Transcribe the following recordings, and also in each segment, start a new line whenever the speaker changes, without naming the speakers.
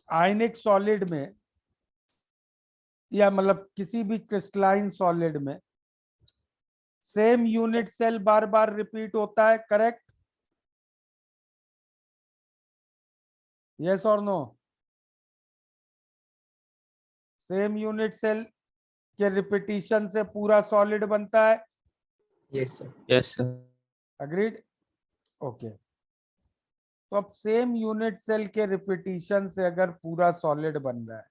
आयनिक solid में या मतलब किसी भी क्रिस्टलाइन सॉलिड में सेम यूनिट सेल बार बार रिपीट होता है, करेक्ट? यस और नो? सेम यूनिट सेल के रिपीटिशन से पूरा सॉलिड बनता है।
Yes sir.
Yes sir.
Agreed? Okay. तो अब सेम यूनिट सेल के रिपीटिशन से अगर पूरा सॉलिड बन रहा है,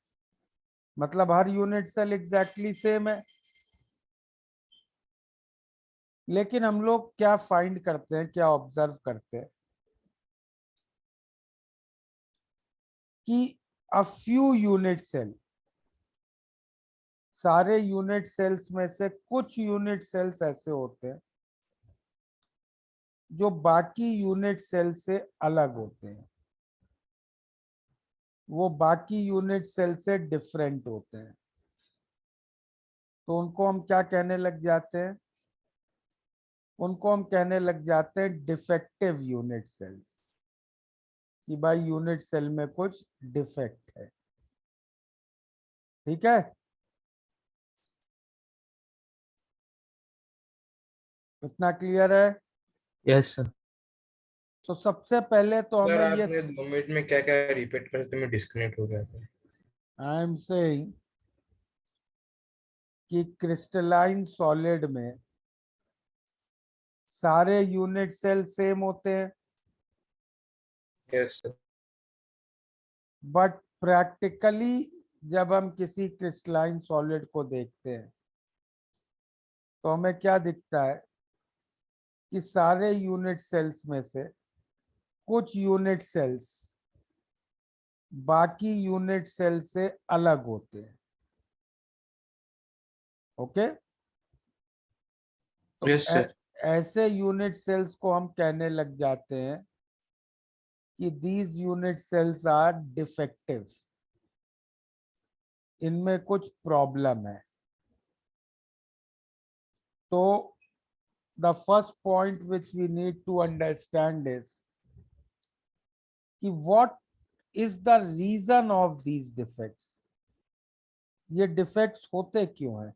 मतलब हर यूनिट सेल एग्जैक्टली सेम है। लेकिन हम लोग क्या फाइंड करते हैं, क्या ऑब्जर्व करते हैं कि अ फ्यू यूनिट सेल, सारे यूनिट सेल्स में से कुछ यूनिट सेल्स ऐसे होते हैं जो बाकी यूनिट सेल से अलग होते हैं, वो बाकी यूनिट सेल से डिफरेंट होते हैं। तो उनको हम क्या कहने लग जाते हैं? उनको हम कहने लग जाते हैं डिफेक्टिव यूनिट सेल्स, कि भाई यूनिट सेल में कुछ डिफेक्ट है। ठीक है? इतना क्लियर है?
Yes sir.
तो सबसे पहले तो
सर
हमें ये,
आपने 2 मिनट में क्या क्या रिपीट कर सकते, मैं डिस्कनेक्ट हो गया था।
आई एम सेइंग कि क्रिस्टलाइन सॉलिड में सारे यूनिट सेल सेम होते हैं,
यस सर।
बट प्रैक्टिकली जब हम किसी क्रिस्टलाइन सॉलिड को देखते हैं तो हमें क्या दिखता है कि सारे यूनिट सेल्स में से कुछ यूनिट सेल्स बाकी यूनिट सेल से अलग होते हैं। ओके? तो
यस सर।
ऐसे यूनिट सेल्स को हम कहने लग जाते हैं कि these unit cells are defective, इनमें कुछ प्रॉब्लम है। तो the first point which we need to understand is कि what is the reason of these defects. ये डिफेक्ट्स होते क्यों हैं?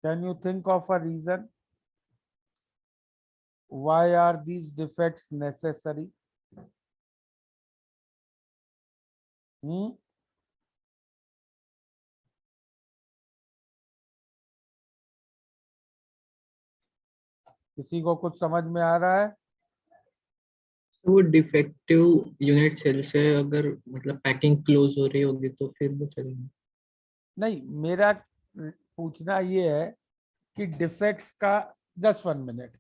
Can you think of a reason? Why are these defects necessary? किसी को कुछ समझ में आ रहा है?
वो डिफेक्टिव यूनिट सेल से अगर मतलब पैकिंग क्लोज हो रही होगी तो फिर वो चलेगा।
नहीं, मेरा पूछना ये है कि डिफेक्ट्स का, जस्ट 1 मिनट,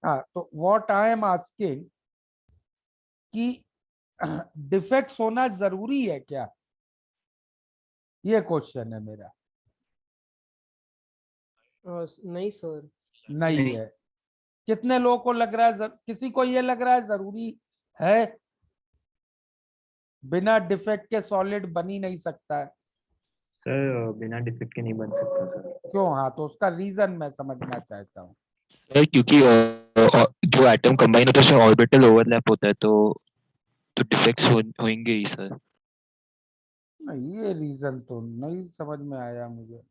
हाँ, तो व्हाट आई एम आस्किंग कि डिफेक्ट्स होना जरूरी है क्या, ये क्वेश्चन है मेरा।
नहीं सर।
नहीं
नहीं।
है। कितने लोगों को लग रहा है, किसी को ये लग रहा है जरूरी है? बिना डिफेक्ट के सॉलिड बन ही नहीं सकता है।
सर बिना डिफेक्ट के नहीं बन सकता सर।
क्यों? हाँ, तो उसका रीजन मैं समझना चाहता हूँ।
सर क्योंकि जो एटम कंबाइन होता है उसमें ऑर्बिटल ओवरलैप होता है, तो डिफेक्ट्स होंगे ही सर।
नहीं, ये रीजन तो नहीं समझ में आया मुझे।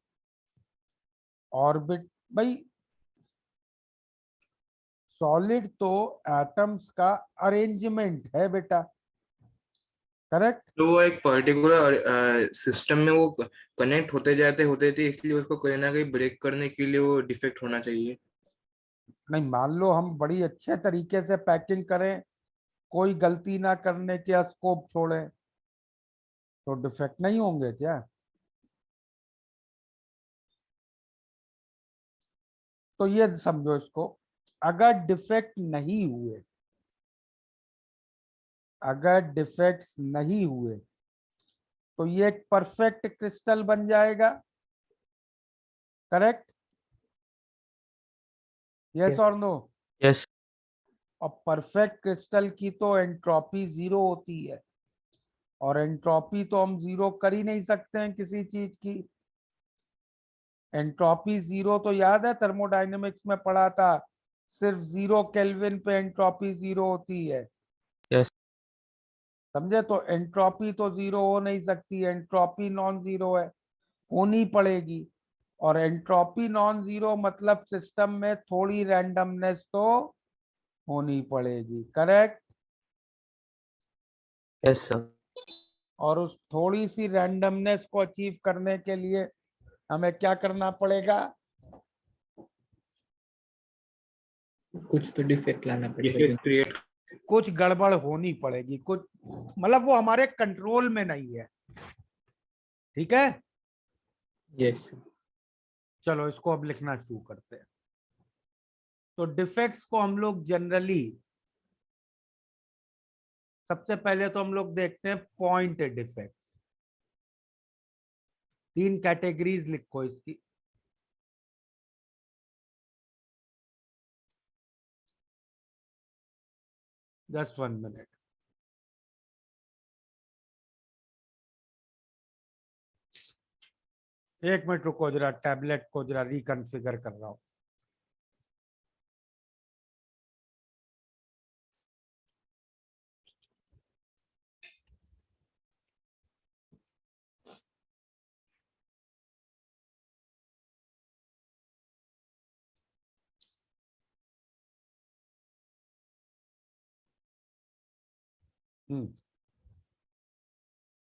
ऑर्बिट, भाई सॉलिड तो एटम्स का अरेंजमेंट है बेटा, करेक्ट?
तो वो एक पर्टिकुलर सिस्टम में वो कनेक्ट होते थे, इसलिए उसको कहीं ना कहीं ब्रेक करने के लिए वो डिफेक्ट होना चाहिए।
नहीं, मान लो हम बड़ी अच्छे तरीके से पैकिंग करें, कोई गलती ना करने के स्कोप छोड़ें, तो डिफेक्ट नहीं होंगे क्या? तो ये समझो इसको, अगर डिफेक्ट नहीं हुए, अगर डिफेक्ट्स नहीं हुए तो ये एक परफेक्ट क्रिस्टल बन जाएगा, करेक्ट? यस और नो?
यस।
और परफेक्ट क्रिस्टल की तो एंट्रोपी 0 होती है। और एंट्रोपी तो हम जीरो कर ही नहीं सकते हैं किसी चीज की। एंट्रोपी जीरो तो याद है थर्मोडायनेमिक्स में पढ़ा था, सिर्फ 0 केल्विन पे एंट्रोपी जीरो होती है।
यस।
समझे? तो एंट्रोपी तो जीरो हो नहीं सकती, एंट्रोपी नॉन जीरो है, होनी पड़ेगी। और एंट्रोपी नॉन जीरो मतलब सिस्टम में थोड़ी रैंडमनेस तो होनी पड़ेगी, करेक्ट?
Yes sir.
और उस थोड़ी सी रैंडमनेस को अचीव करने के लिए हमें क्या करना पड़ेगा?
कुछ तो डिफेक्ट लाना पड़ेगा
डिफेक्ट क्रिएट।
कुछ गड़बड़ होनी पड़ेगी, कुछ मतलब वो हमारे कंट्रोल में नहीं है। ठीक है,
यस।
चलो इसको अब लिखना शुरू करते हैं। तो डिफेक्ट्स को हम लोग जनरली सबसे पहले तो हम लोग देखते हैं पॉइंट डिफेक्ट्स। 3 कैटेगरीज लिखो इसकी। Just 1 minute. एक मिनट रुको, जरा टैबलेट को जरा रिकॉन्फ़िगर कर रहा हूं।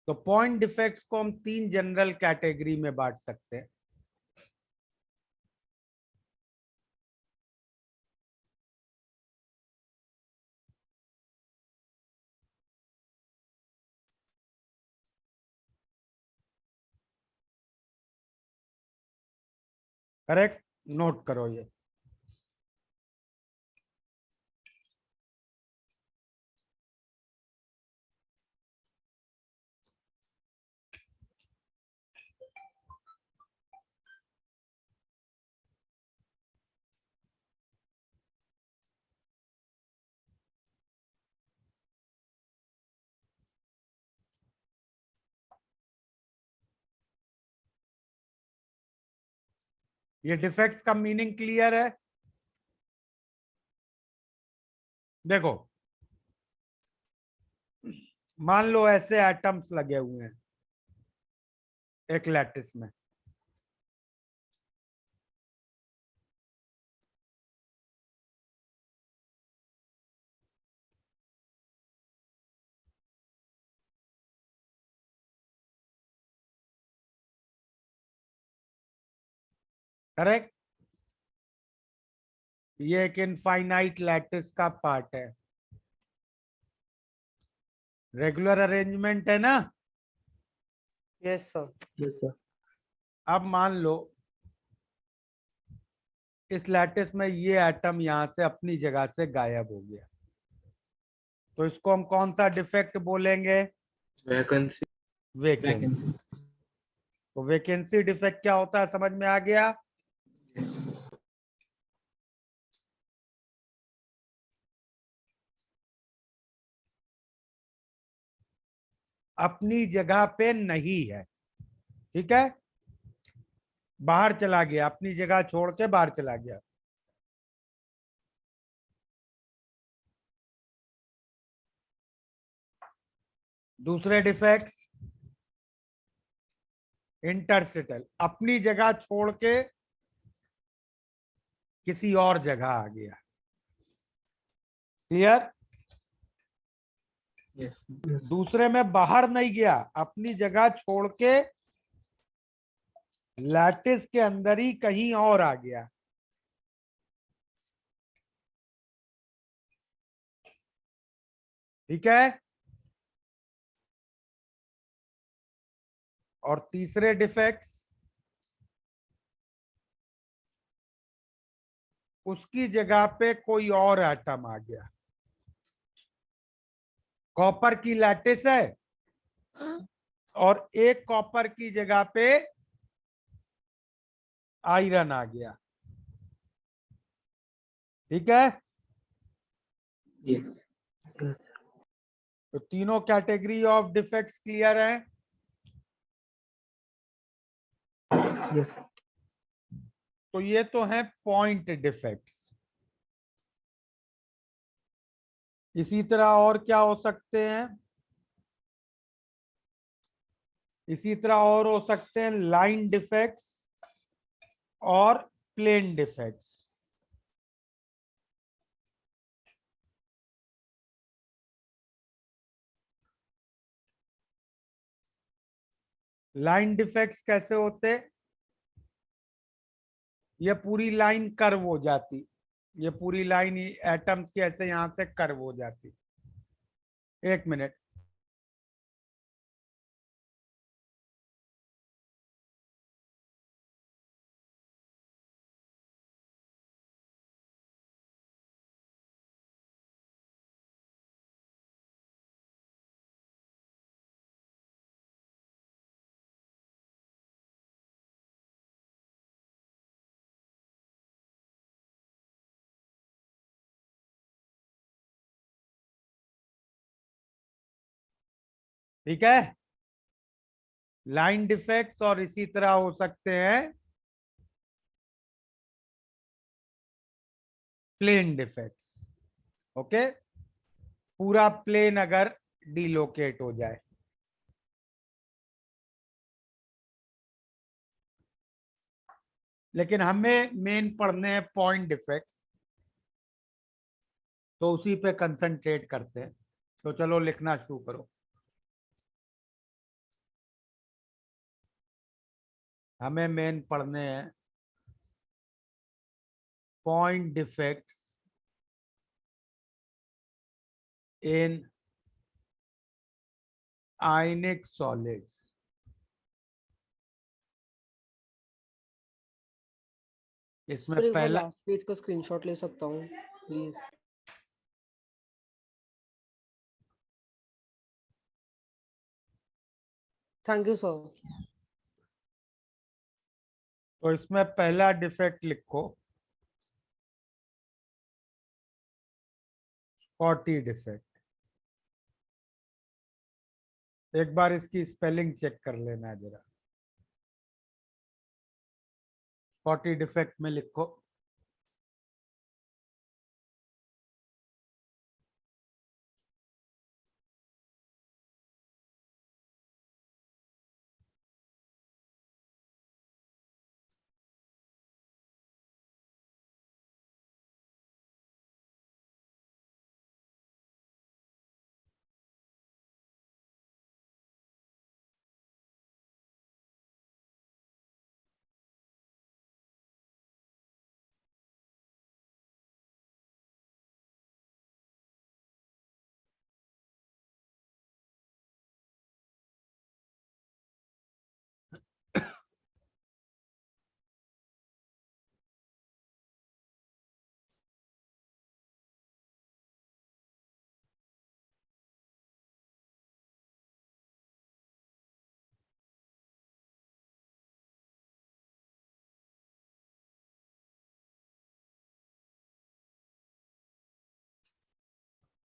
तो पॉइंट डिफेक्ट्स को हम 3 जनरल कैटेगरी में बांट सकते हैं। करेक्ट, नोट करो ये। ये डिफेक्ट्स का मीनिंग क्लियर है? देखो, मान लो ऐसे एटम्स लगे हुए हैं एक लैटिस में। करेक्ट, ये एक इनफाइनाइट लैटिस का पार्ट है। रेगुलर अरेंजमेंट है ना?
Yes sir.
Yes sir.
अब मान लो इस लैटिस में ये एटम यहां से अपनी जगह से गायब हो गया, तो इसको हम कौन सा डिफेक्ट बोलेंगे?
वैकेंसी।
वेकेंसी। तो वेकेंसी डिफेक्ट क्या होता है, समझ में आ गया? अपनी जगह पे नहीं है, ठीक है, बाहर चला गया, अपनी जगह छोड़ के बाहर चला गया। दूसरे डिफेक्ट्स, इंटरसिटल, अपनी जगह छोड़ के किसी और जगह आ गया। क्लियर?
यस।
दूसरे में बाहर नहीं गया, अपनी जगह छोड़ के लैटिस के अंदर ही कहीं और आ गया। ठीक है? और तीसरे डिफेक्ट्स, उसकी जगह पे कोई और एटम आ गया। कॉपर की लैटिस है और एक कॉपर की जगह पे आयरन आ गया। ठीक है?
यस।
तो तीनों कैटेगरी ऑफ डिफेक्ट्स क्लियर है।
Yes sir.
तो ये तो है पॉइंट डिफेक्ट्स। इसी तरह और क्या हो सकते हैं? इसी तरह और हो सकते हैं लाइन डिफेक्ट्स और प्लेन डिफेक्ट्स। लाइन डिफेक्ट्स कैसे होते? ये पूरी लाइन कर्व हो जाती, ये पूरी लाइन एटम्स की ऐसे यहां से कर्व हो जाती। एक मिनट, ठीक है। लाइन डिफेक्ट्स और इसी तरह हो सकते हैं प्लेन डिफेक्ट्स। ओके, पूरा प्लेन अगर डिलोकेट हो जाए। लेकिन हमें मेन पढ़ने हैं पॉइंट डिफेक्ट्स, तो उसी पे कंसंट्रेट करते हैं। तो चलो लिखना शुरू करो। हमें मेन पढ़ने हैं point defects in ionic solids. इसमें
सर एक बार
पहला
लास्ट पेज का स्क्रीनशॉट ले सकता हूँ प्लीज? Thank you sir.
तो इसमें पहला डिफेक्ट लिखो स्पॉटी डिफेक्ट। एक बार इसकी स्पेलिंग चेक कर लेना जरा। स्पॉटी डिफेक्ट में लिखो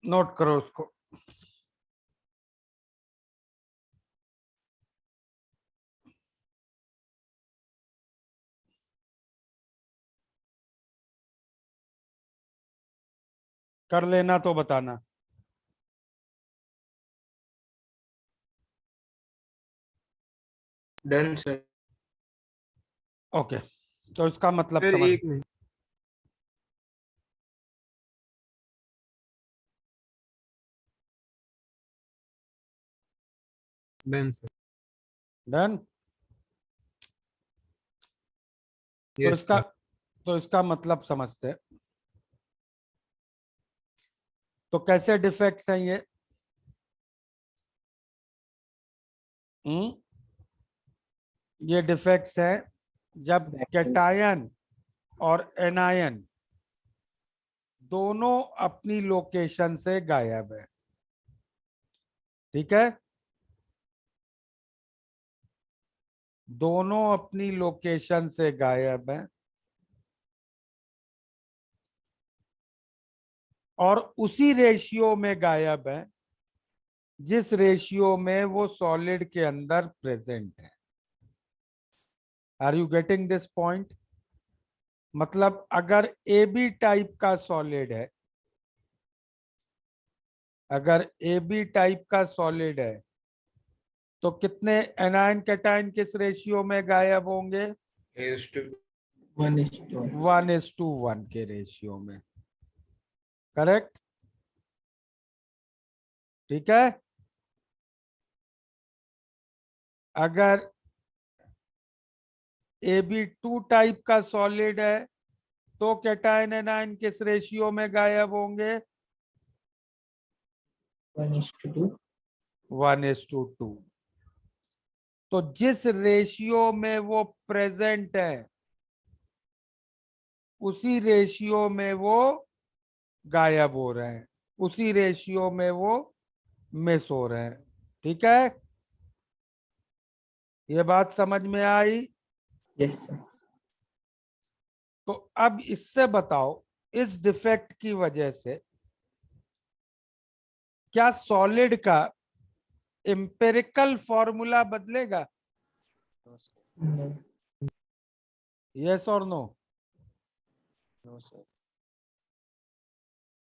नोट करो उसको। कर लेना तो बताना।
Done sir.
ओके, तो इसका मतलब
सर
समझ।
एक मिनट। Done sir.
डन। तो
यस
इसका
सर।
तो इसका मतलब समझते हैं। तो कैसे डिफेक्ट्स हैं ये? ये डिफेक्ट्स हैं जब कैटायन और एनायन दोनों अपनी लोकेशन से गायब है। ठीक है, दोनों अपनी लोकेशन से गायब है और उसी रेशियो में गायब है जिस रेशियो में वो सॉलिड के अंदर प्रेजेंट है। Are you getting this point? मतलब अगर ए बी टाइप का सॉलिड है, अगर ए बी टाइप का सॉलिड है तो कितने एनायन कैटायन किस रेशियो में गायब होंगे?
is to
1:1.
1:1 के रेशियो में। करेक्ट? ठीक है। अगर ए बी टू टाइप का सॉलिड है तो कैटायन एनायन किस रेशियो में गायब होंगे?
1:2.
1:2। तो जिस रेशियो में वो प्रेजेंट है उसी रेशियो में वो गायब हो रहे हैं, उसी रेशियो में वो मिस हो रहे हैं। ठीक है, ये बात समझ में आई?
Yes, sir.
तो अब इससे बताओ, इस डिफेक्ट की वजह से क्या सॉलिड का एम्पिरिकल फॉर्मूला बदलेगा?
No.
यस और no?
No, sir.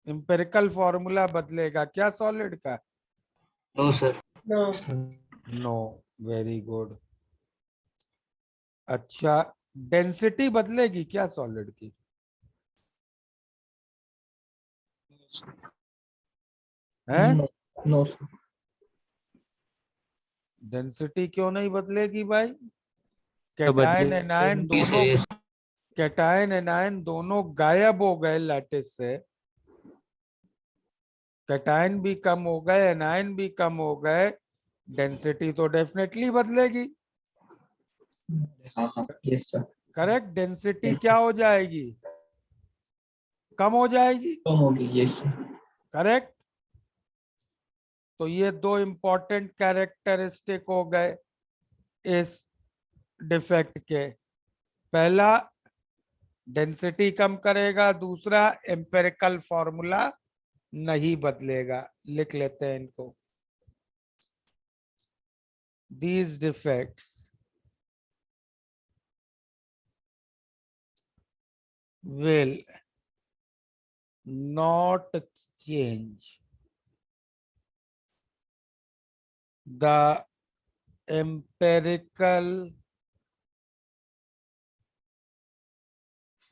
Empirical formula बदलेगा क्या सॉलिड का?
No, sir.
No.
No. Very good. अच्छा, डेंसिटी बदलेगी क्या सॉलिड की? हैं?
No. No, sir.
डेंसिटी क्यों नहीं बदलेगी भाई?
तो
कैटायन
बदले
एनायन दोनों, कैटायन एनायन दोनों गायब हो गए लैटिस से। कैटायन भी कम हो गए, एनायन भी कम हो गए, डेंसिटी तो डेफिनेटली बदलेगी।
हाँ, yes, sir.
Correct? Density
Yes,
क्या
sir.
हो जाएगी? कम हो जाएगी।
कम होगी, yes, sir.
करेक्ट? तो ये दो इंपॉर्टेंट कैरेक्टरिस्टिक हो गए इस डिफेक्ट के। पहला, डेंसिटी कम करेगा, दूसरा एम्पिरिकल फॉर्मूला नहीं बदलेगा। लिख लेते हैं इनको। These defects will not change the empirical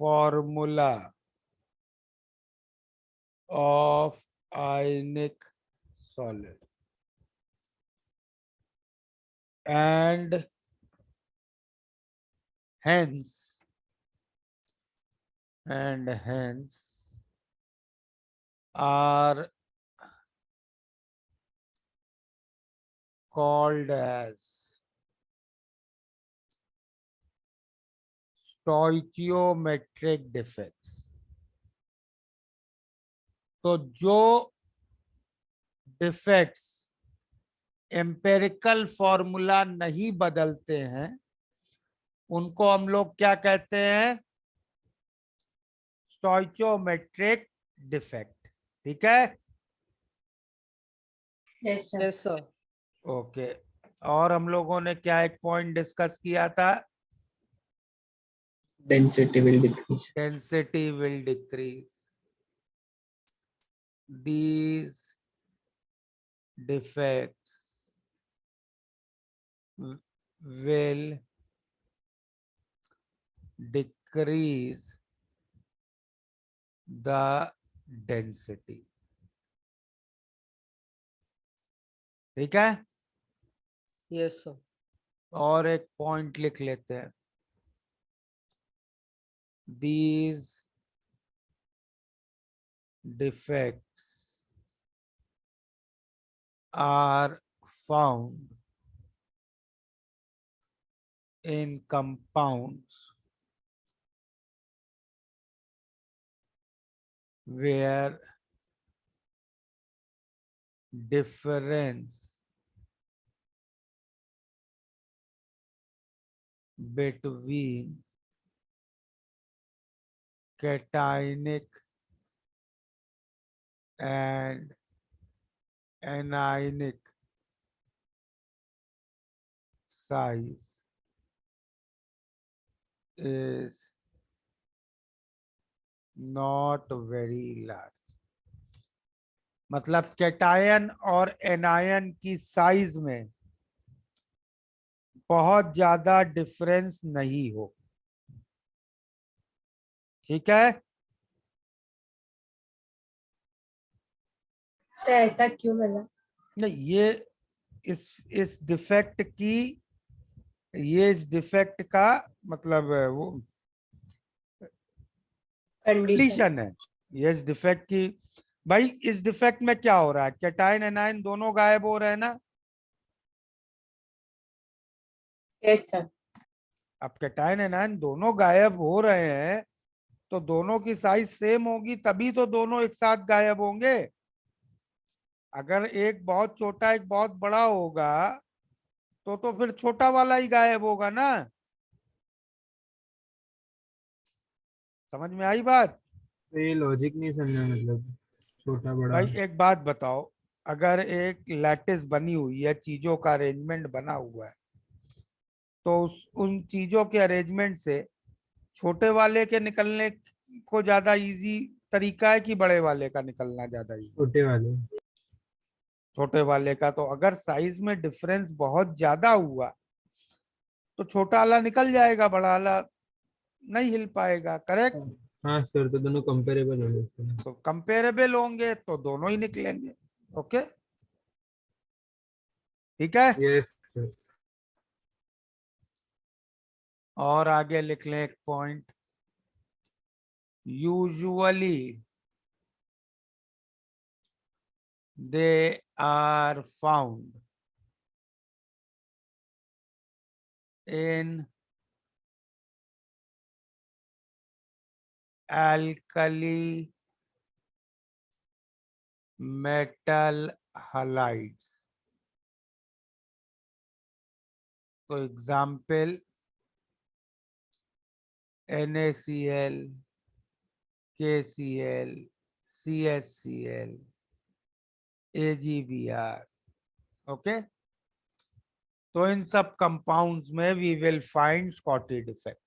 formula of ionic solid, and hence are called as stoichiometric defects। तो जो डिफेक्ट्स एम्पेरिकल फॉर्मूला नहीं बदलते हैं उनको हम लोग क्या कहते हैं? स्टोइचियोमेट्रिक डिफेक्ट। ठीक है?
Yes, sir. Yes, sir.
Okay. और हम लोगों ने क्या एक पॉइंट डिस्कस किया था?
Density will decrease.
Density will decrease. these defects will decrease the density। ठीक है?
Yes, sir.
और एक पॉइंट लिख लेते हैं। these defects are found in compounds where difference between cationic and anionic size is not very large। मतलब cation और anion की साइज में बहुत ज्यादा डिफरेंस नहीं हो। ठीक है,
सर ऐसा क्यों बोला?
नहीं ये इस डिफेक्ट की, ये इस डिफेक्ट का मतलब वो
कंडीशन।
कंडीशन है। ये इस डिफेक्ट की, भाई इस डिफेक्ट में क्या हो रहा है, कैटायन एनायन दोनों गायब हो रहे हैं ना।
Yes sir.
अब कैटायन एनायन दोनों गायब हो रहे हैं तो दोनों की साइज सेम होगी तभी तो दोनों एक साथ गायब होंगे। अगर एक बहुत छोटा एक बहुत बड़ा होगा तो फिर छोटा वाला ही गायब होगा ना। समझ में आई बात?
तो ये लॉजिक नहीं समझा, मतलब छोटा बड़ा।
भाई एक बात बताओ, अगर एक लैटिस बनी हुई है, चीजों का अरेंजमेंट बना हुआ है, तो उन चीजों के अरेंजमेंट से छोटे वाले के निकलने को ज्यादा इजी तरीका है कि बड़े वाले का निकलना ज्यादा इजी?
छोटे वाले।
छोटे वाले का। तो अगर साइज में डिफरेंस बहुत ज्यादा हुआ तो छोटा वाला निकल जाएगा, बड़ा वाला नहीं हिल पाएगा। करेक्ट?
हाँ सर, तो दोनों कंपेरेबल हो गए।
तो कंपेरेबल होंगे तो दोनों ही निकलेंगे। ओके, ठीक है।
Yes sir.
और आगे लिख लें एक point, usually they are found in alkali metal halides। तो example NaCl, KCl, CHCl, AgBr। Okay, तो इन सब कंपाउंड्स में we will find Schottky defect.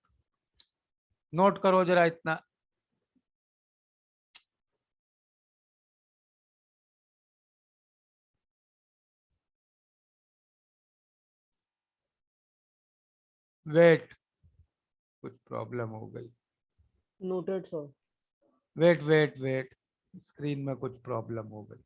Note करो जरा इतना। वेट, कुछ प्रॉब्लम हो गई।
Noted, sir.
Wait wait wait, screen में कुछ प्रॉब्लम हो गई।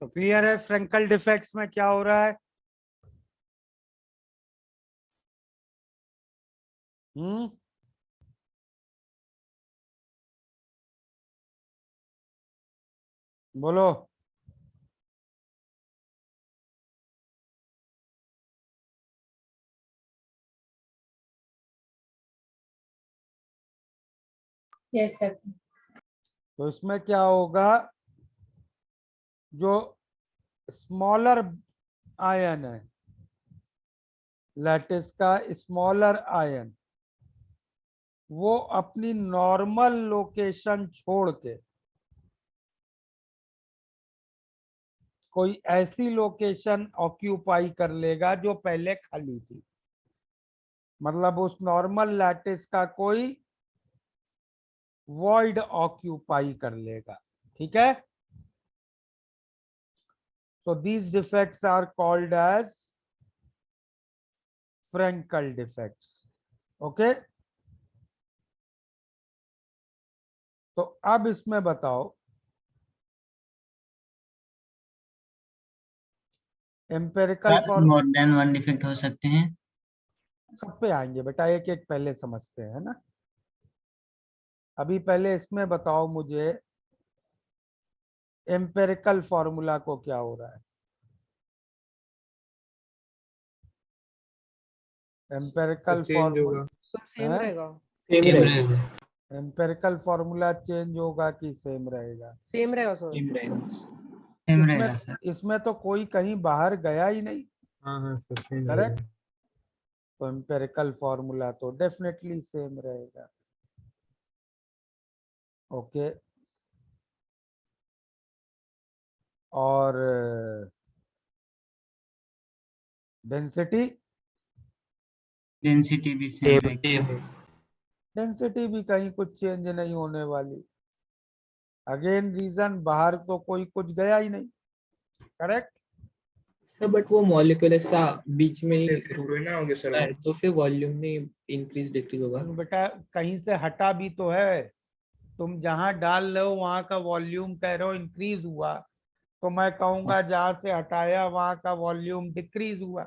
तो क्लियर है फ्रेंकल डिफेक्ट्स में क्या हो रहा है? हम्म, बोलो।
Yes sir.
तो इसमें क्या होगा, जो स्मॉलर आयन है, लैटिस का स्मॉलर आयन, वो अपनी नॉर्मल लोकेशन छोड़ के कोई ऐसी लोकेशन ऑक्यूपाई कर लेगा जो पहले खाली थी। मतलब उस नॉर्मल लैटिस का कोई वॉइड ऑक्यूपाई कर लेगा। ठीक है। So these defects are called as Frenkel defects. Okay. तो अब इसमें बताओ, empirical for
more than one defect हो सकते हैं।
सब पे आएंगे बेटा, एक एक पहले समझते हैं ना। अभी पहले इसमें बताओ मुझे, एम्पेरिकल फॉर्मूला को क्या हो रहा है? एम्पेरिकल
चेंज होगा।
तो सेम रहेगा।
सेम
सेम
रहेगा।
रहेगा।
एम्पेरिकल फॉर्मूला चेंज होगा कि सेम रहेगा?
सेम रहेगा सर।
सेम रहेगा।
सेम
इसमें
रहेगा सर।
इसमें तो कोई कहीं बाहर गया ही नहीं।
हाँ हाँ सर सेम
करेक्ट।
रहेगा।
तो एम्पेरिकल फॉर्मूला तो डेफिनेटली सेम रहेगा। ओके। और डेंसिटी,
डेंसिटी भी सेम
सेम
रहेगा।
डेंसिटी भी कहीं कुछ चेंज नहीं होने वाली। अगेन रीजन, बाहर तो कोई कुछ गया ही नहीं। करेक्ट।
सर बट वो मॉलिक्यूल ऐसा बीच में ही
ऐसे थोड़ी ना होगे सर
रुकता
वो।
है, तो फिर वॉल्यूम में इंक्रीज डिक्रीज होगा।
बेटा कहीं से हटा भी तो है, तुम जहां डाल रहे हो वहां का वॉल्यूम कह रहे हो इंक्रीज हुआ, तो मैं कहूंगा जहां से हटाया वहां का वॉल्यूम डिक्रीज हुआ।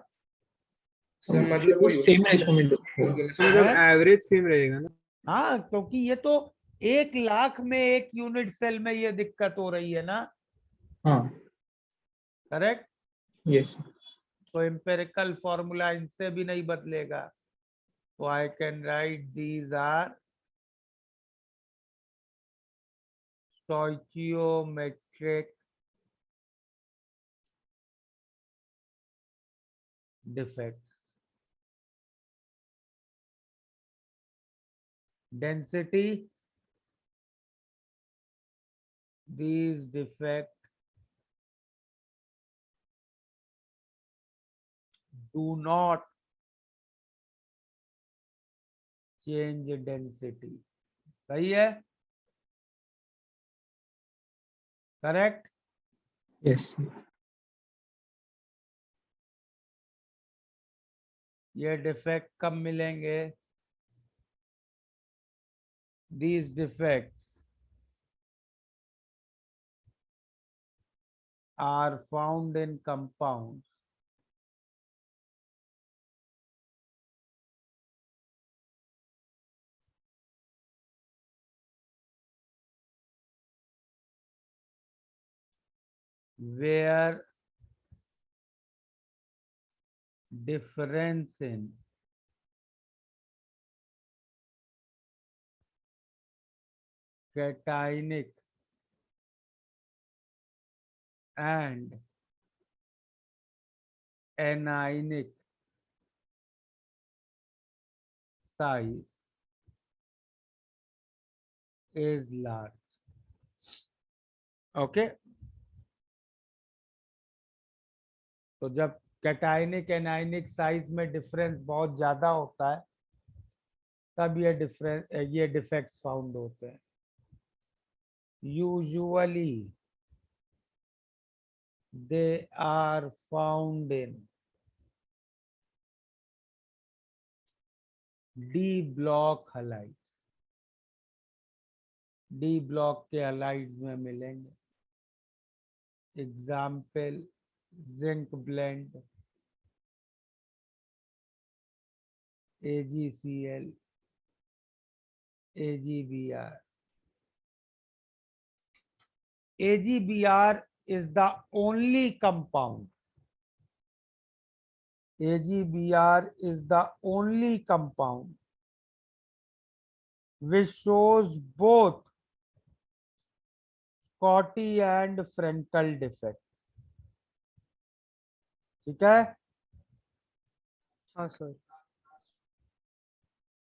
सर
फिर
मतलब
वो
वो
सेम रेशो में
तो मतलब
है?
एवरेज सेम रहेगा ना।
हाँ, क्योंकि ये तो 1 लाख में 1 यूनिट सेल में ये दिक्कत हो रही है ना।
हाँ।
करेक्ट।
यस।
तो एम्पेरिकल फॉर्मूला इनसे भी नहीं बदलेगा। तो I can write these are stoichiometric defects. Density, these defects do not change density. सही है? करेक्ट।
यस।
ये डिफेक्ट कब मिलेंगे? These defects are found in compounds where difference in cationic and anionic size is large. Okay. तो जब cationic anionic size में difference बहुत ज्यादा होता है तब ये डिफेक्ट्स फाउंड होते हैं। Usually they are found in D block halides. D block के हलाइड्स में मिलेंगे। Example, zinc blend, AgCl, AgBr. AgBr is the only compound. AgBr is the only compound which shows both Scotty and Frenkel defect. ठीक है,
हाँ sir.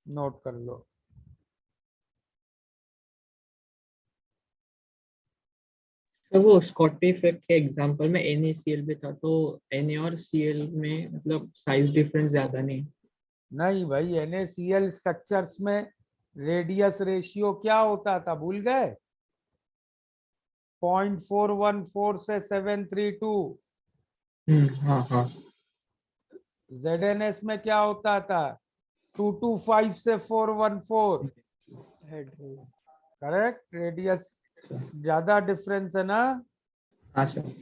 Note कर लो.
तो वो Scottie effect के एग्जांपल में NaCl भी था, तो Na और Cl में मतलब साइज डिफरेंस ज्यादा नहीं.
नहीं भाई, NaCl स्ट्रक्चर्स में रेडियस रेशियो क्या होता था, भूल गए? 0.414 से 732.
हाँ हाँ.
ZNS में क्या होता था? 225 से 414.
हेड.
करेक्ट, रेडियस ज्यादा डिफरेंस है ना.
हाँ सर.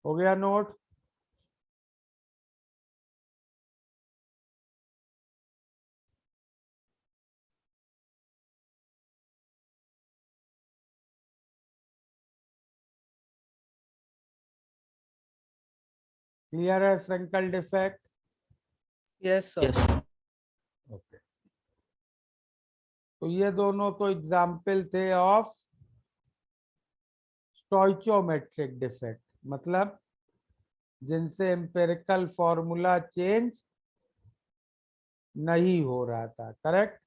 हो गया नोट. क्लियर है Frenkel defect?
Yes sir.
Yes.
Okay, तो ये दोनों तो एग्जाम्पल थे ऑफ स्टोइचोमेट्रिक डिफेक्ट, मतलब जिनसे एम्पिरिकल फॉर्मूला चेंज नहीं हो रहा था. करेक्ट.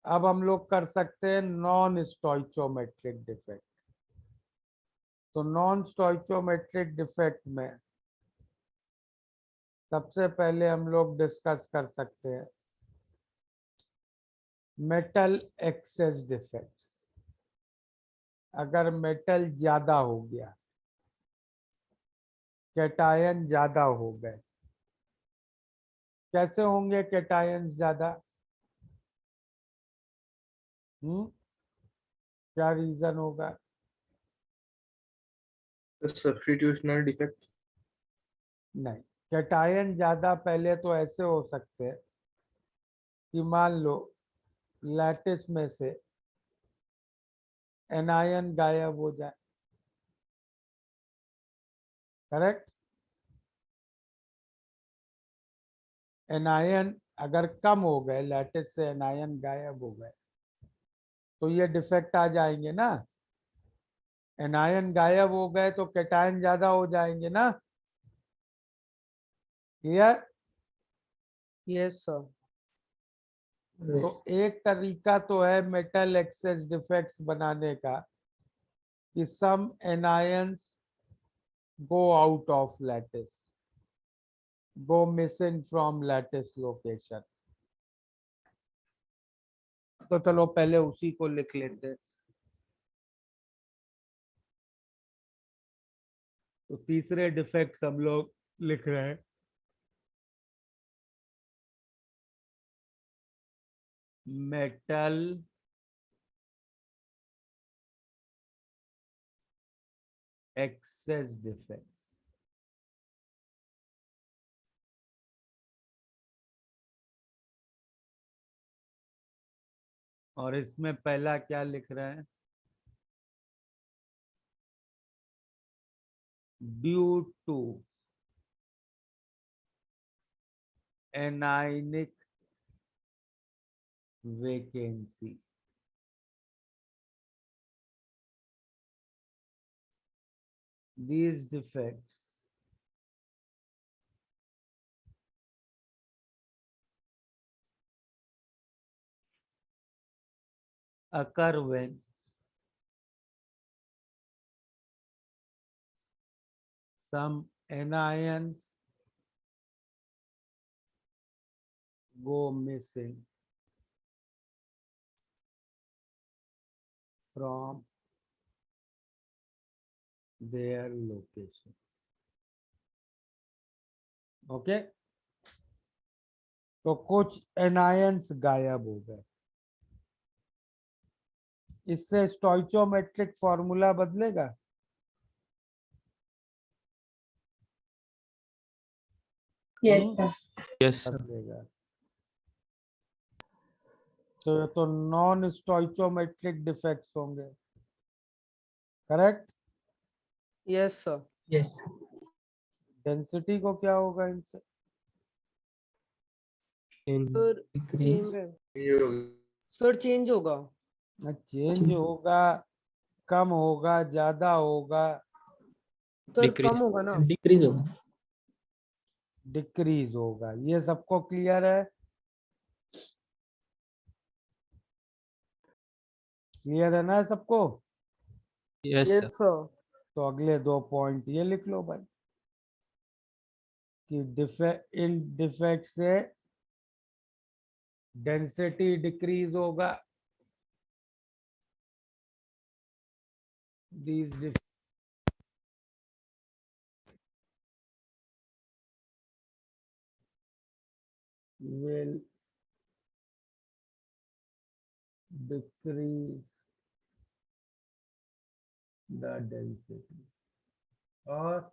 अब हम लोग कर सकते हैं नॉन स्टोइचोमेट्रिक डिफेक्ट. तो नॉन स्टोइचोमेट्रिक डिफेक्ट में सबसे पहले हम लोग डिस्कस कर सकते हैं मेटल एक्सेस डिफेक्ट्स. अगर मेटल ज्यादा हो गया, कैटायन ज्यादा हो गए. कैसे होंगे कैटायन ज्यादा? क्या रीजन होगा?
सब्स्टिट्यूशनल डिफेक्ट.
नहीं, कैटायन ज्यादा पहले तो ऐसे हो सकते हैं कि मान लो लैटिस में से एनायन गायब हो जाए. करेक्ट. एनायन अगर कम हो गए, लैटिस से एनायन गायब हो गए, तो ये डिफेक्ट आ जाएंगे ना. एनायन गायब हो गए तो कैटायन ज्यादा हो जाएंगे ना. क्लियर?
Yes sir.
तो एक तरीका तो है मेटल एक्सेस डिफेक्ट्स बनाने का कि some anions go out of lattice, go missing from lattice location. तो चलो पहले उसी को लिख लेते हैं. तो तीसरे डिफेक्ट्स हम लोग लिख रहे हैं. Metal excess defect. और इसमें पहला क्या लिख रहे हैं? Due to anionic vacancy. These defects occur when some anions go missing from their location. Okay, तो कुछ एनायंस गायब हो गए, इससे स्टोइचोमेट्रिक फॉर्मूला बदलेगा?
Yes, sir.
Yes sir.
बदलेगा। तो ये तो नॉन स्टोइचोमेट्रिक डिफेक्ट्स होंगे, correct?
Yes, sir.
yes,
density को क्या होगा इनसे?
Sir,
decrease,
same है.
ये हो गया।
Sir, change होगा.
चेंज होगा, कम होगा, ज्यादा होगा,
Sir,
Decrease.
कम होगा ना?
decrease होगा।
डिक्रीज होगा। ये सबको क्लियर है? क्लियर है ना सबको?
Yes
Yes,
sir.
sir.
तो अगले 2 पॉइंट ये लिख लो भाई कि इन डिफेक्ट से डेंसिटी डिक्रीज होगा, these will decrease the density और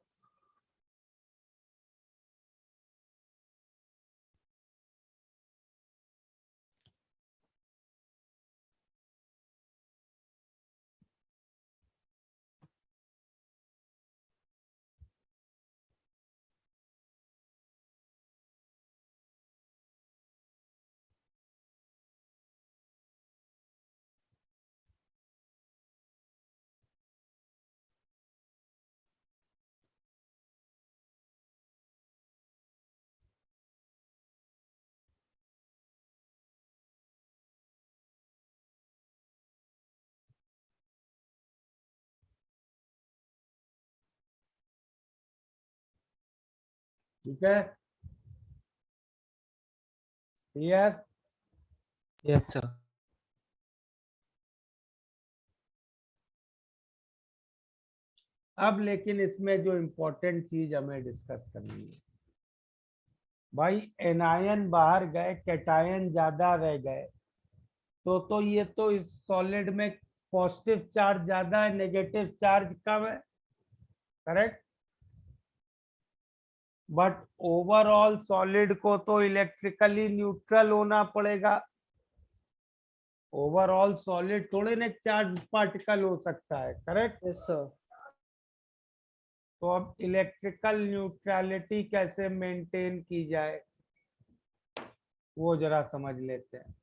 ठीक है, क्लियर?
Yes sir.
अब लेकिन इसमें जो इम्पोर्टेंट चीज हमें डिस्कस करनी है भाई, एनायन बाहर गए, कैटायन ज्यादा रह गए, तो ये तो इस सॉलिड में पॉजिटिव चार्ज ज्यादा है, नेगेटिव चार्ज कम है, करेक्ट? बट ओवरऑल सॉलिड को तो इलेक्ट्रिकली न्यूट्रल होना पड़ेगा। ओवरऑल सॉलिड थोड़े ना चार्ज पार्टिकल हो सकता है, करेक्ट?
Yes, sir.
तो अब इलेक्ट्रिकल न्यूट्रलिटी कैसे मेंटेन की जाए वो जरा समझ लेते हैं।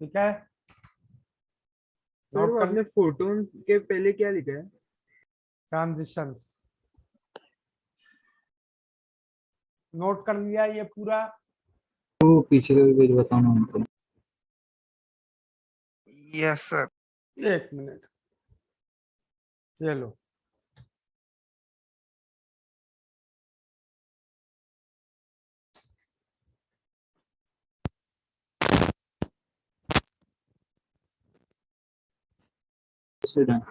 ठीक है,
सर
नोट
वो
कर
आपने फोटोन के पहले क्या लिखा है?
ट्रांजिशंस, नोट कर लिया ये पूरा।
वो पीछे का भी पेज बताना हमको।
Yes sir.
एक मिनट, ये लो।
स्टूडेंट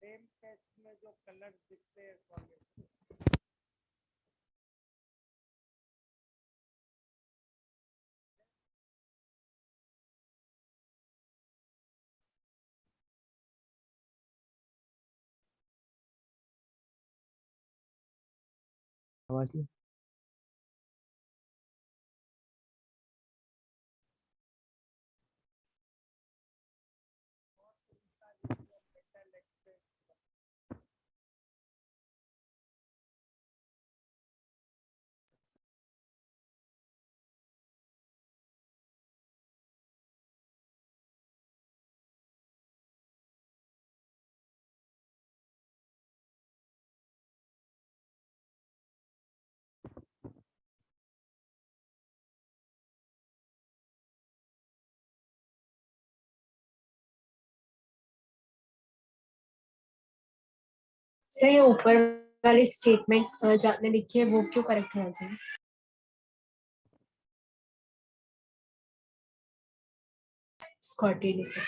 सेम टेक्स्ट में जो कलर दिखते हैं solid,
आवाज नहीं।
सर ये ऊपर वाली स्टेटमेंट जो आपने लिखी है वो क्यों करेक्ट होना चाहिए? स्कॉटी लिखा है।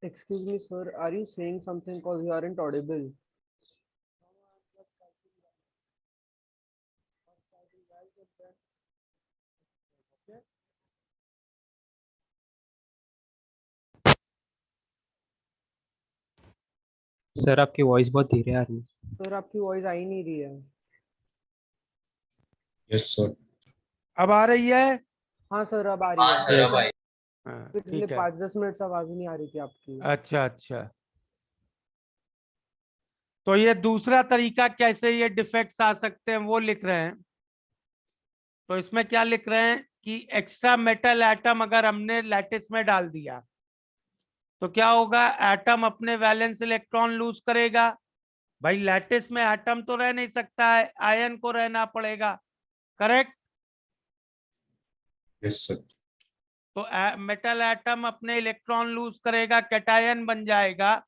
Excuse me, sir. Are you saying something because you aren't audible?
Sir आपकी वॉइस बहुत धीरे आ रही है।
सर आपकी वॉइस आ ही नहीं रही है।
Yes sir.
अब आ रही है?
हाँ सर, अब आ रही है।
हाँ,
पिछले
ठीक है।
5-10 मिनट से आवाज ही नहीं आ रही थी आपकी।
अच्छा अच्छा, तो ये दूसरा तरीका कैसे ये डिफेक्ट्स आ सकते हैं वो लिख रहे हैं। तो इसमें क्या लिख रहे हैं कि एक्स्ट्रा मेटल एटम अगर हमने लैटिस में डाल दिया तो क्या होगा, एटम अपने वैलेंस इलेक्ट्रॉन लूज करेगा। भाई लैटिस में एटम तो रह नहीं सकता है, आयन को रहना पड़ेगा, करेक्ट?
Yes sir.
तो मेटल एटम अपने इलेक्ट्रॉन लूज करेगा, कैटायन बन जाएगा।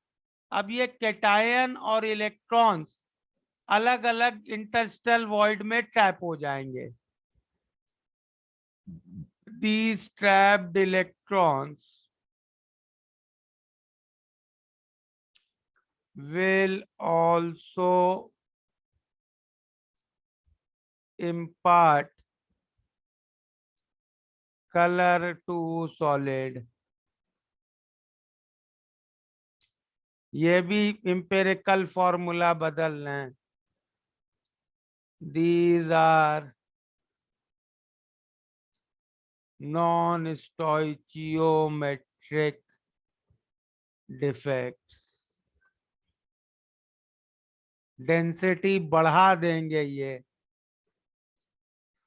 अब ये कैटायन और इलेक्ट्रॉन्स अलग अलग इंटरस्टेलर वॉइड में ट्रैप हो जाएंगे। These trapped electrons will also impart color to solid. ये भी empirical formula बदल रहे हैं। These are non-stoichiometric defects. Density बढ़ा देंगे ये,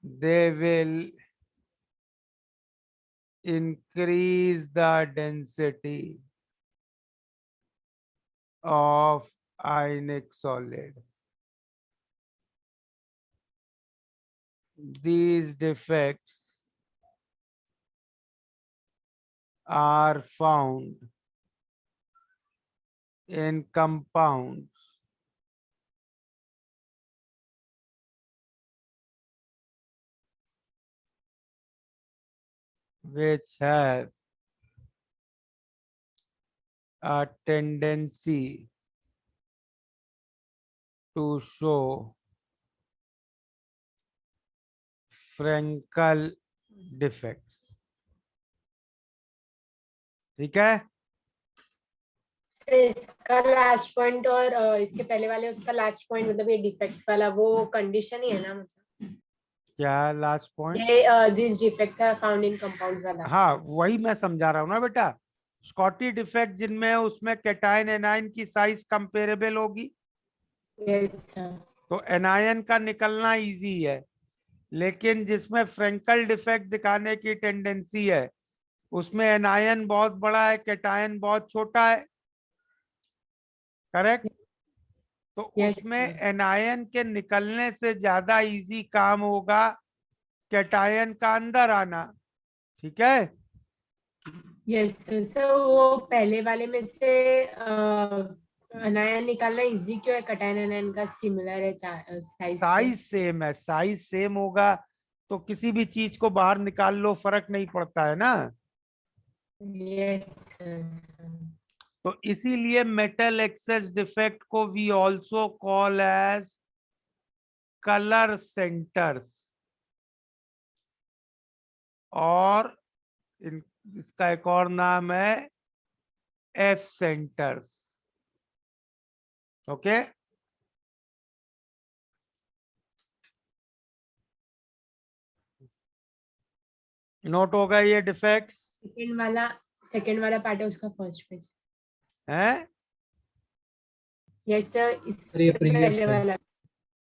they will increase the density of ionic solid. These defects are found in compounds which have a tendency to show Frankel defects. ठीक है?
इसका लास्ट पॉइंट और इसके पहले वाले उसका लास्ट पॉइंट मतलब ये डिफेक्ट्स वाला वो कंडीशन ही है ना, मतलब
क्या लास्ट पॉइंट?
ये this defects are found in compounds वाला।
हाँ वही मैं समझा रहा हूँ ना बेटा। स्कॉटी डिफेक्ट जिनमें है उसमें कैटायन एनायन की साइज कंपेरेबल होगी,
यस सर।
तो एनायन का निकलना इजी है। लेकिन जिसमें फ्रेंकल डिफेक्ट दिखाने की टेंडेंसी है उसमें एनायन बहुत बड़ा है, कैटायन बहुत छोटा है, करेक्ट? तो
Yes,
उसमें
sir.
एनायन के निकलने से ज्यादा इजी काम होगा कैटायन का अंदर आना। ठीक है?
यस सर, वो पहले वाले में से अनायन निकालना इजी क्यों है? कैटायन अनायन का सिमिलर है साइज
साइज सेम है, साइज सेम होगा तो किसी भी चीज को बाहर निकाल लो फर्क नहीं पड़ता है ना।
यस
तो इसीलिए मेटल एक्सेस डिफेक्ट को we also call as colour centres, और इसका एक और नाम है एफ सेंटर्स। ओके, नोट हो गए ये डिफेक्ट्स
सेकंड वाला पार्ट है उसका फर्स्ट पेज।
हैं?
यस सर,
सर ये
इससे
प्रीवियस
पहले
है
वाला।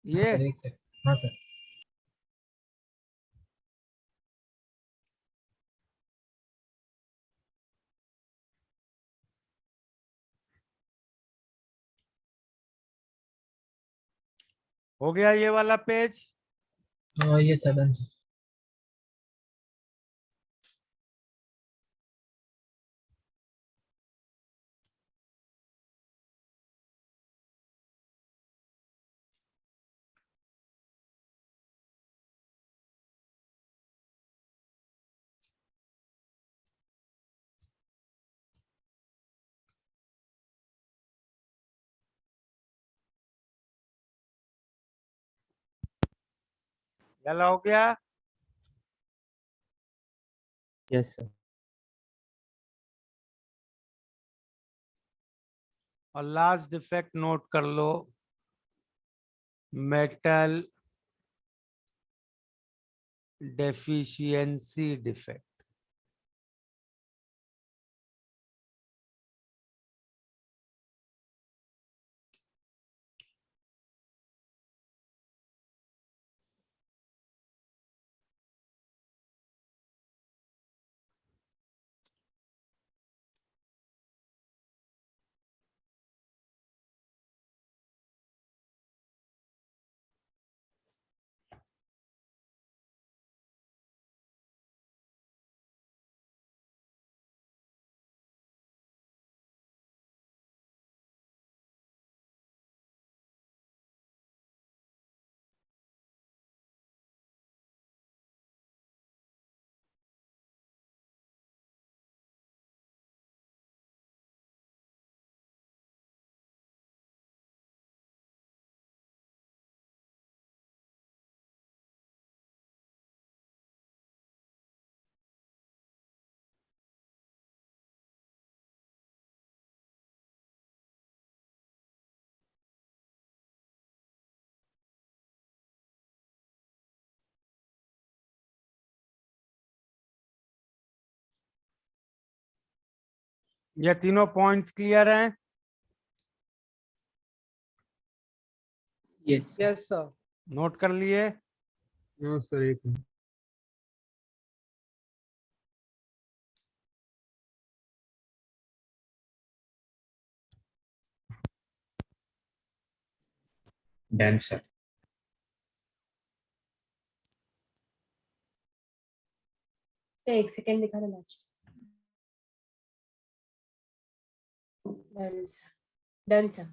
ये
सर, एक सेकंड। हाँ सर।
हो गया ये वाला पेज?
हाँ ये सडन
गला हो गया?
Yes sir.
और लास्ट डिफेक्ट नोट कर लो, मेटल डेफिशिएंसी डिफेक्ट। ये तीनों पॉइंट्स क्लियर हैं?
Yes
Yes, sir.
नोट कर लिए?
नो सर, एक मिनट।
Done sir.
से 1 सेकेंड दिखा दो last. Done sir, done sir.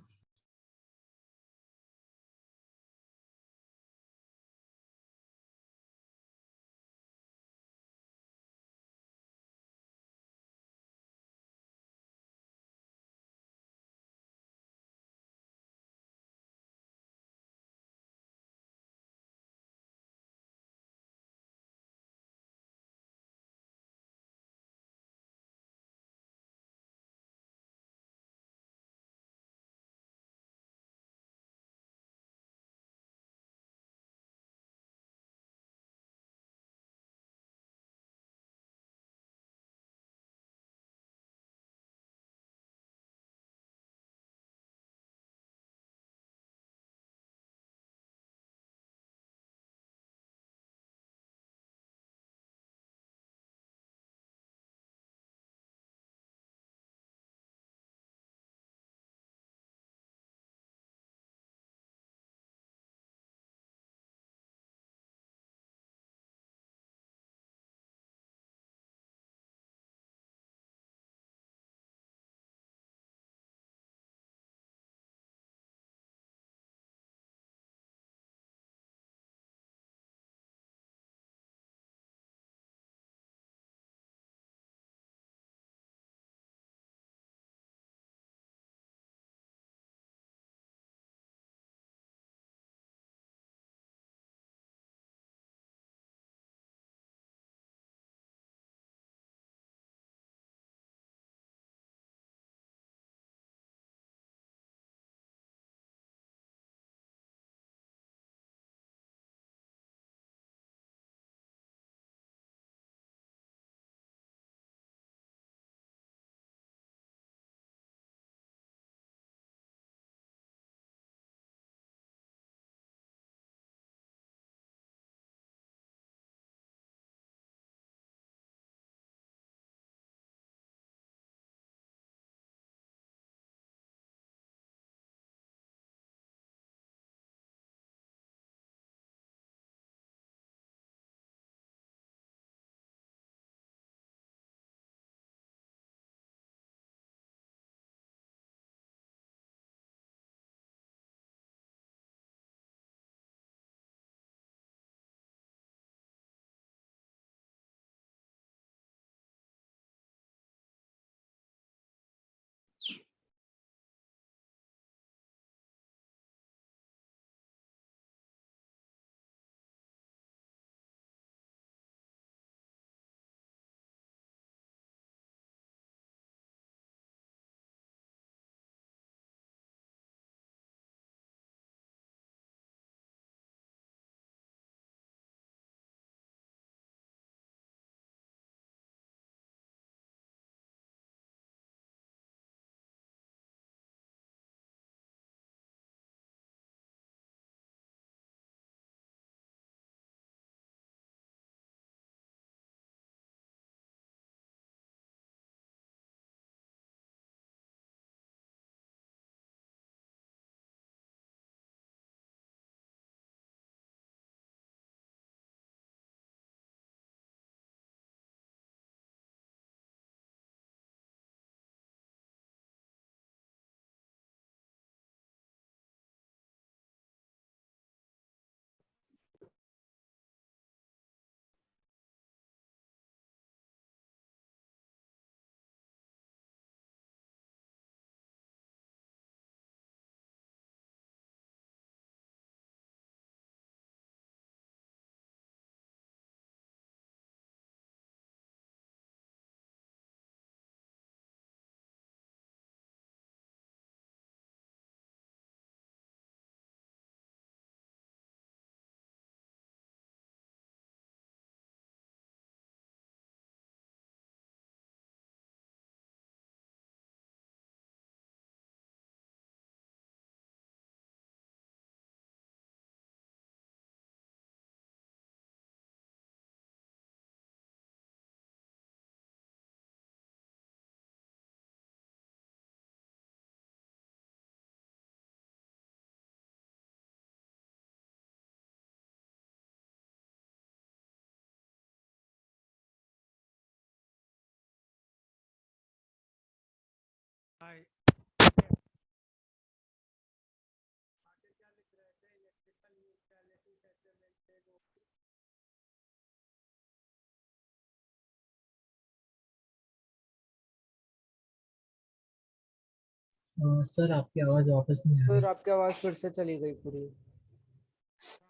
Sir आपकी आवाज वापस नहीं आ
सर
रही।
आपकी आवाज फिर से चली गई पूरी।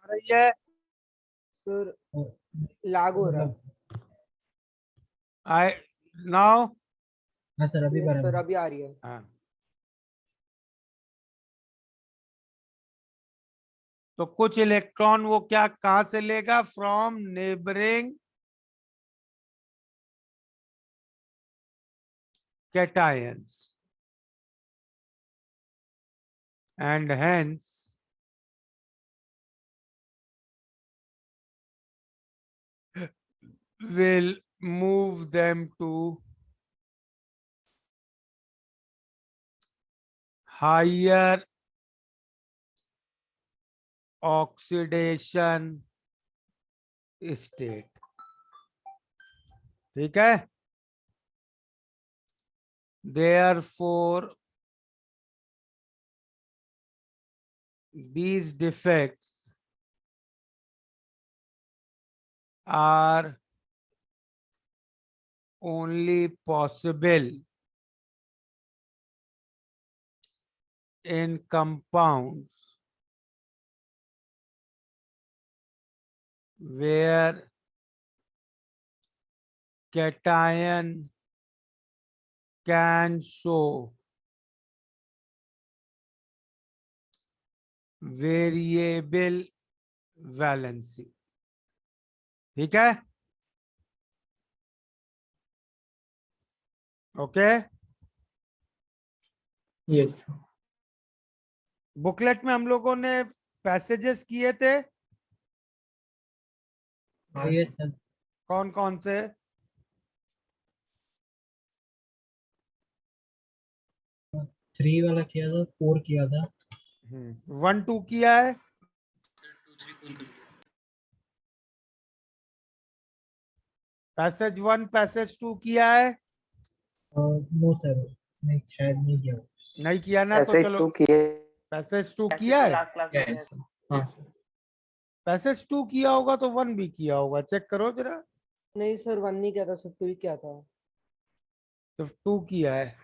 आ रही है?
सर
अ,
लैग हो रहा है।
मतलब
आई नाउ?
हाँ सर अभी
Yes, सर
बराबर।
अभी आ रही है।
हाँ, तो कुछ इलेक्ट्रॉन वो क्या कहां से लेगा? From neighbouring cations, and hence will move them to higher oxidation state. ठीक है? Therefore, these defects are only possible in compounds where cation can show variable valency. ठीक है? ओके?
यस
बुकलेट में हम लोगों ने पैसेजेस किए थे,
ये सर
कौन कौन से?
3 वाला किया था, 4 किया था।
1 2 किया है? पैसेज 1 पैसेज 2 किया है?
नो सर नहीं शायद नहीं किया।
नहीं किया ना? तो चलो, पैसेज 2 किया है?
यस हाँ
पैसेज 2 किया होगा तो 1 भी किया होगा, चेक करो जरा।
नहीं सर 1 नहीं किया था, सिर्फ 2 ही किया था।
सिर्फ 2 किया है।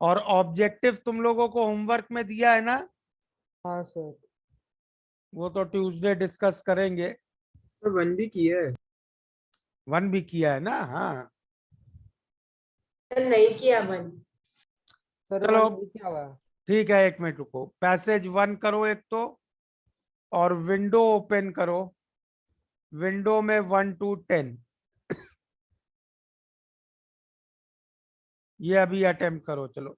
और ऑब्जेक्टिव तुम लोगों को होमवर्क में दिया है ना?
हाँ सर।
वो तो ट्यूसडे डिस्कस करेंगे।
सर 1 भी किया है।
1 भी किया है ना? हाँ,
नहीं किया बंद।
सर
चलो
1 नहीं किया हुआ है।
ठीक है, 1 मिनट रुको। पैसेज 1 करो एक तो, और विंडो ओपन करो। विंडो में 1 to 10 ये अभी अटेम्प्ट करो, चलो।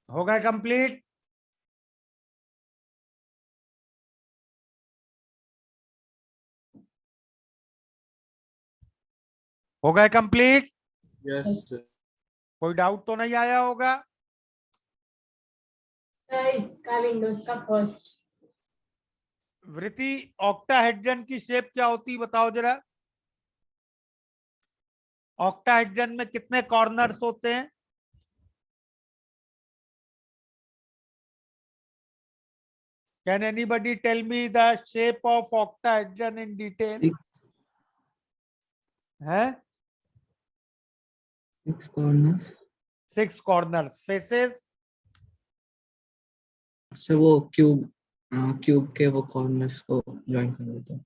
हो गए कंप्लीट? हो गए कंप्लीट?
यस
कोई डाउट तो नहीं आया होगा?
सर इसका विंडोज का फर्स्ट
वृत्ति, ऑक्टाहेड्रन की शेप क्या होती बताओ जरा। ऑक्टाहेड्रन में कितने कॉर्नर्स होते हैं? Can anybody tell me the shape of octahedron in detail? है
6 corners.
6 कॉर्नर्स। फेसेस?
सर वो क्यूब के वो कॉर्नर्स को ज्वाइन कर देते हैं।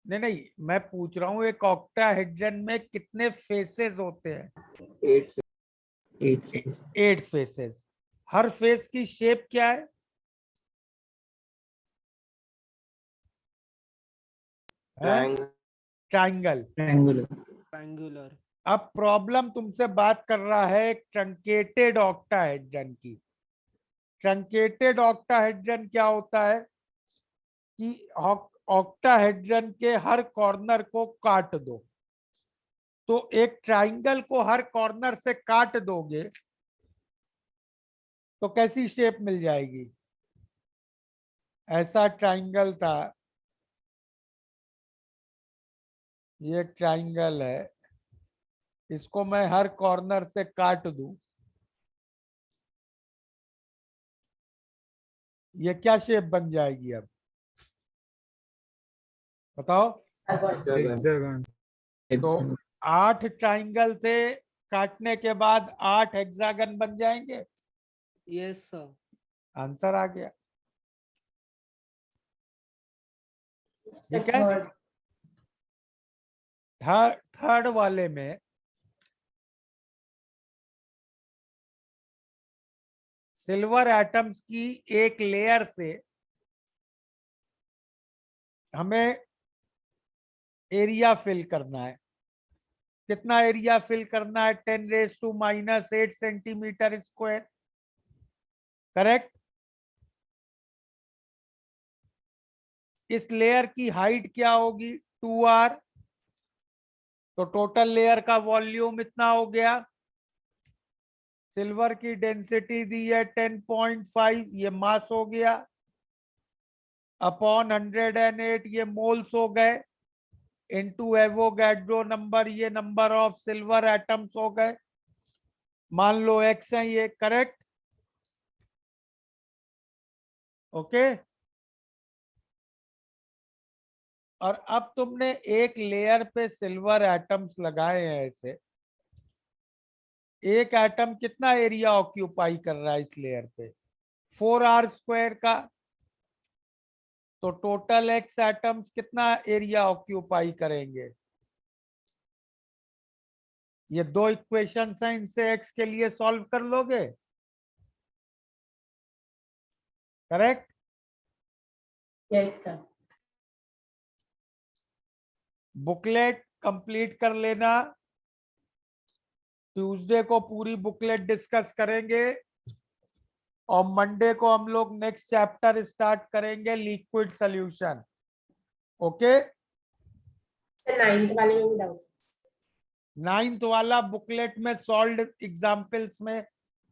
नहीं नहीं, मैं पूछ रहा हूँ एक ऑक्टाहेड्रन में कितने फेसेस होते हैं?
8
8 फेसेस। हर फेस की शेप क्या है? ट्रायंगल।
ट्रायंगुलर।
ट्रायंगुलर।
अब प्रॉब्लम तुमसे बात कर रहा है ट्रंकेटेड ऑक्टाहेड्रन की। ट्रंकेटेड ऑक्टाहेड्रन क्या होता है कि ऑक्टाहेड्रन के हर कॉर्नर को काट दो। तो एक ट्रायंगल को हर कॉर्नर से काट दोगे तो कैसी शेप मिल जाएगी? ऐसा ट्रायंगल था, ये ट्रायंगल है, इसको मैं हर कॉर्नर से काट दूं, ये क्या शेप बन जाएगी? अब बताओ।
हेक्सागन।
तो 8 ट्रायंगल थे, काटने के बाद 8 हेक्सागन बन जाएंगे।
Yes sir.
आंसर आ गया। ठीक है। थर्ड वाले में सिल्वर एटम्स की एक लेयर से हमें एरिया फिल करना है। कितना एरिया फिल करना है? 10⁻⁻8 सेंटीमीटर स्क्वायर। करेक्ट। इस लेयर की हाइट क्या होगी? 2r। तो टोटल लेयर का वॉल्यूम इतना हो गया। सिल्वर की डेंसिटी दी है 10.5, ये मास हो गया, अपॉन 108 ये मोल्स हो गए, इनटू एवोगैड्रो नंबर, ये नंबर ऑफ सिल्वर एटम्स हो गए। मान लो x है ये। करेक्ट। ओके। और अब तुमने एक लेयर पे सिल्वर एटम्स लगाए हैं ऐसे। एक एटम कितना एरिया ऑक्यूपाई कर रहा है इस लेयर पे? 4r² का। तो टोटल x एटम्स कितना एरिया ऑक्यूपाई करेंगे? ये 2 इक्वेशंस हैं, इनसे x के लिए सॉल्व कर लोगे। Correct.
Yes sir.
Booklet complete कर लेना। ट्यूसडे को पूरी बुकलेट डिस्कस करेंगे और मंडे को हम लोग नेक्स्ट चैप्टर स्टार्ट करेंगे, liquid solution. Okay.
Sir 9th वाले में भी डाउट।
9th वाला बुकलेट में सॉल्व एग्जाम्पल्स में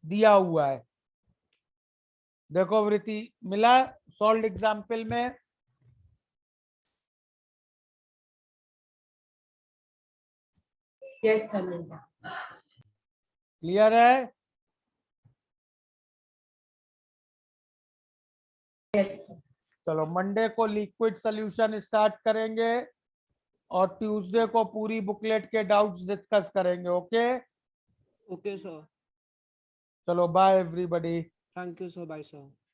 दिया हुआ है। देखो वृत्ति, मिला सॉल्व एग्जाम्पल में?
यस सर मिलता।
क्लियर है?
यस।
चलो मंडे को लिक्विड सॉल्यूशन स्टार्ट करेंगे और ट्यूसडे को पूरी बुकलेट के डाउट्स डिस्कस करेंगे। ओके।
Okay sir.
चलो bye everybody.
Thank you sir. Bye sir.